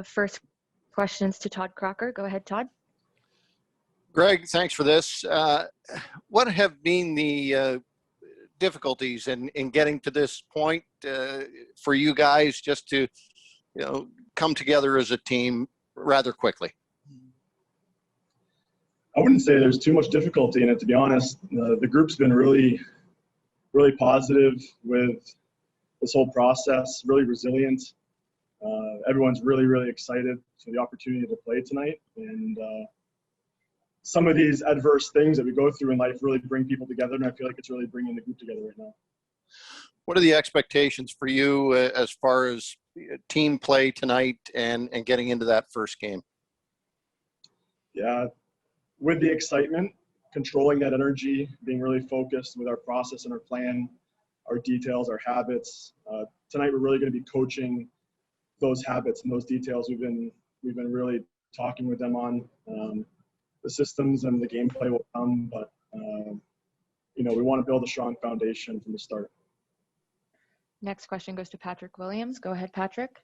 First questions to Todd Crocker. Go ahead, Todd. Greg, thanks for this. What have been the difficulties in getting to this point for you guys just to, come together as a team rather quickly? I wouldn't say there's too much difficulty in it, to be honest. The group's been really, really positive with this whole process, really resilient. Everyone's really, really excited for the opportunity to play tonight. And some of these adverse things that we go through in life really bring people together, and I feel like it's really bringing the group together right now. What are the expectations for you as far as team play tonight and getting into that first game? Yeah, with the excitement, controlling that energy, being really focused with our process and our plan, our details, our habits. Tonight we're really going to be coaching those habits and those details. We've been really talking with them on the systems, and the gameplay will come, but we want to build a strong foundation from the start. Next question goes to Patrick Williams. Go ahead, Patrick.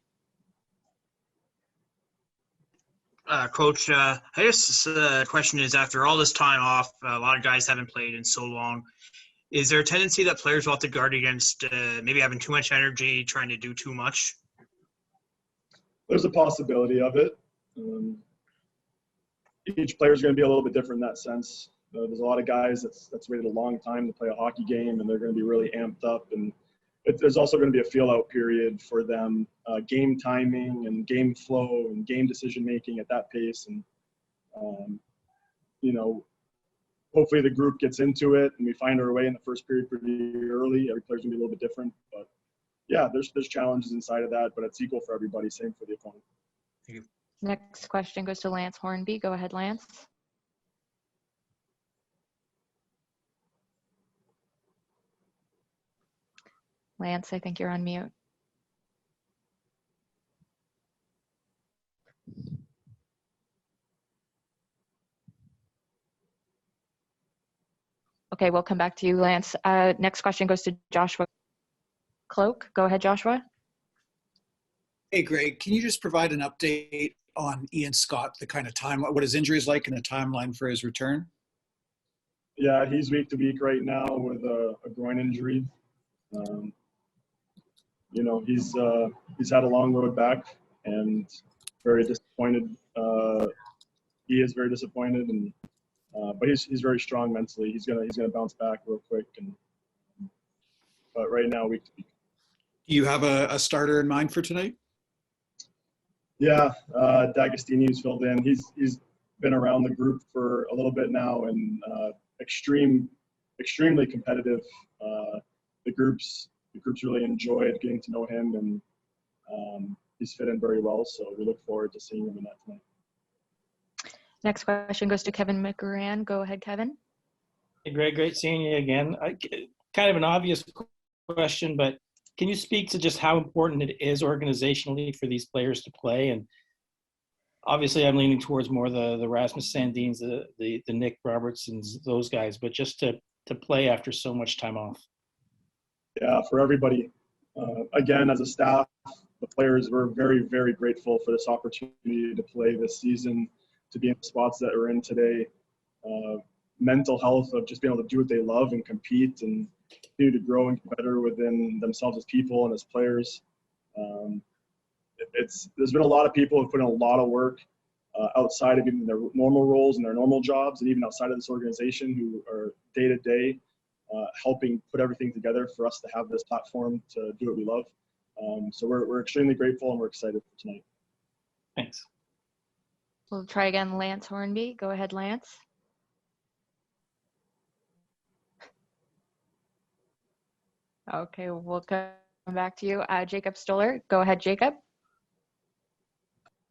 Coach, I guess the question is, after all this time off, a lot of guys haven't played in so long. Is there a tendency that players will have to guard against maybe having too much energy, trying to do too much? There's a possibility of it. Each player is going to be a little bit different in that sense. There's a lot of guys that's waited a long time to play a hockey game, and they're going to be really amped up. And there's also going to be a feel-out period for them, game timing and game flow and game decision-making at that pace. And, hopefully the group gets into it and we find our way in the first period pretty early. Every player's going to be a little bit different. But, yeah, there's challenges inside of that, but it's equal for everybody, same for the opponent. Thank you. Next question goes to Lance Hornby. Go ahead, Lance. Lance, I think you're on mute. Okay, we'll come back to you, Lance. Next question goes to Joshua Cloak. Go ahead, Joshua. Hey, Greg, can you just provide an update on Ian Scott, the kind of time, what his injury is like and the timeline for his return? Yeah, he's week to week right now with a groin injury. He's had a long road back and very disappointed. He is very disappointed, and but he's very strong mentally. He's gonna bounce back real quick. But right now, week to week. Do you have a starter in mind for tonight? Yeah, D'Agostini's filled in. He's been around the group for a little bit now, and extremely competitive. The group's really enjoyed getting to know him, and he's fit in very well. So we look forward to seeing him in that tonight. Next question goes to Kevin McGran. Go ahead, Kevin. Hey, Greg, great seeing you again. Kind of an obvious question, but can you speak to just how important it is organizationally for these players to play? And obviously, I'm leaning towards more the Rasmus Sandins, the Nick Robertsons, those guys, but just to play after so much time off. Yeah, for everybody. Again, as a staff, the players were very, very grateful for this opportunity to play this season, to be in the spots that we're in today. Mental health of just being able to do what they love and compete and continue to grow and get better within themselves as people and as players. There's been a lot of people who've put in a lot of work outside of even their normal roles and their normal jobs, and even outside of this organization, who are day to day helping put everything together for us to have this platform to do what we love. So we're extremely grateful, and we're excited for tonight. Thanks. We'll try again, Lance Hornby. Go ahead, Lance. Okay, we'll come back to you. Jacob Stoller. Go ahead, Jacob.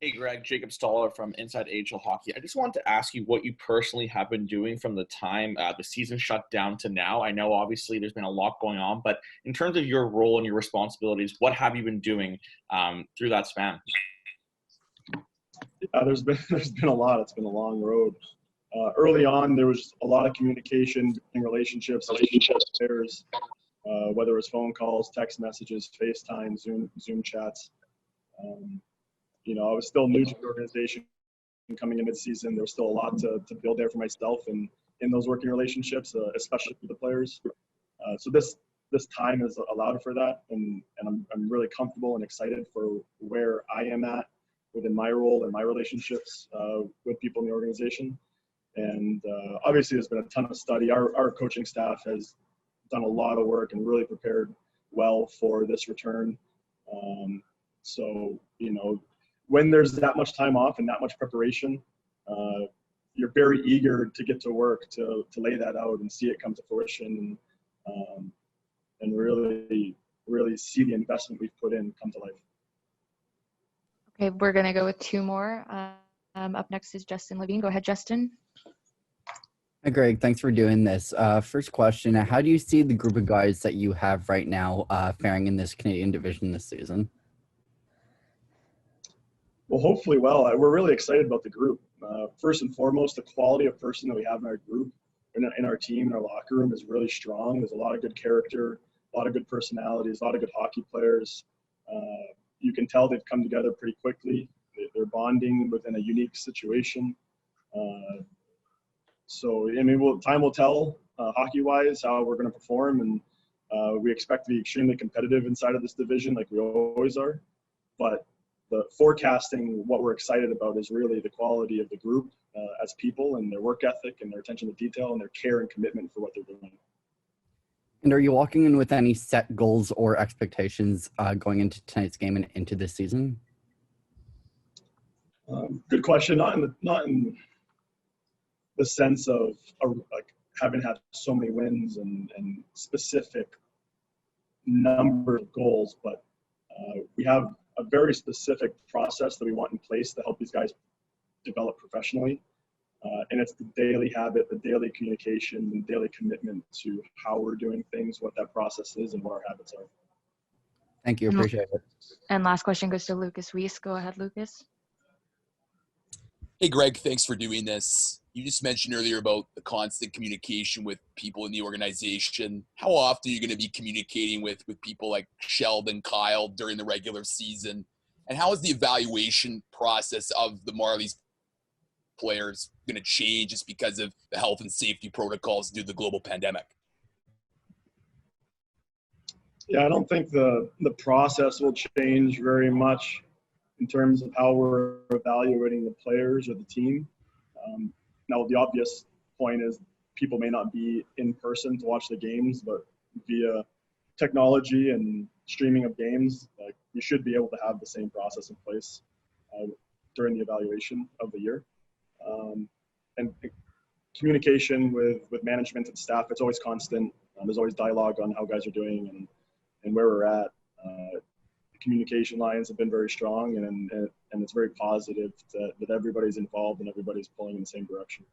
Hey, Greg, Jacob Stoller from Inside AHL Hockey. I just wanted to ask you what you personally have been doing from the time the season shut down to now. I know obviously there's been a lot going on, but in terms of your role and your responsibilities, what have you been doing through that span? Yeah, there's been a lot. It's been a long road. Early on, there was a lot of communication, relationships, players, whether it was phone calls, text messages, FaceTime, Zoom chats. I was still new to the organization coming in mid-season. There was still a lot to build there for myself and in those working relationships, especially with the players. So this time has allowed for that, and I'm really comfortable and excited for where I am at within my role and my relationships with people in the organization. And obviously, there's been a ton of study. Our coaching staff has done a lot of work and really prepared well for this return. So, when there's that much time off and that much preparation, you're very eager to get to work to lay that out and see it come to fruition and really see the investment we've put in come to life. Okay, we're going to go with two more. Up next is Justin Levine. Go ahead, Justin. Hi, Greg. Thanks for doing this. First question, how do you see the group of guys that you have right now faring in this Canadian division this season? Well, hopefully well. We're really excited about the group. First and foremost, the quality of person that we have in our group, in our team, in our locker room is really strong. There's a lot of good character, a lot of good personalities, a lot of good hockey players. You can tell they've come together pretty quickly. They're bonding within a unique situation. So, time will tell hockey-wise how we're going to perform, and we expect to be extremely competitive inside of this division like we always are. But the forecasting, what we're excited about is really the quality of the group as people and their work ethic and their attention to detail and their care and commitment for what they're doing. And are you walking in with any set goals or expectations going into tonight's game and into this season? Good question. Not in the sense of like having had so many wins and specific number of goals, but we have a very specific process that we want in place to help these guys develop professionally. And it's the daily habit, the daily communication, the daily commitment to how we're doing things, what that process is, and what our habits are. Thank you. Appreciate it. And last question goes to Lucas Weiss. Go ahead, Lucas. Hey, Greg, thanks for doing this. You just mentioned earlier about the constant communication with people in the organization. How often are you going to be communicating with people like Sheldon, Kyle during the regular season? And how is the evaluation process of the Marlies players going to change just because of the health and safety protocols due to the global pandemic? Yeah, I don't think the process will change very much in terms of how we're evaluating the players or the team. Now, the obvious point is people may not be in person to watch the games, but via technology and streaming of games, you should be able to have the same process in place during the evaluation of the year. And communication with management and staff, it's always constant. There's always dialogue on how guys are doing and where we're at. The communication lines have been very strong, and it's very positive that everybody's involved and everybody's pulling in the same direction.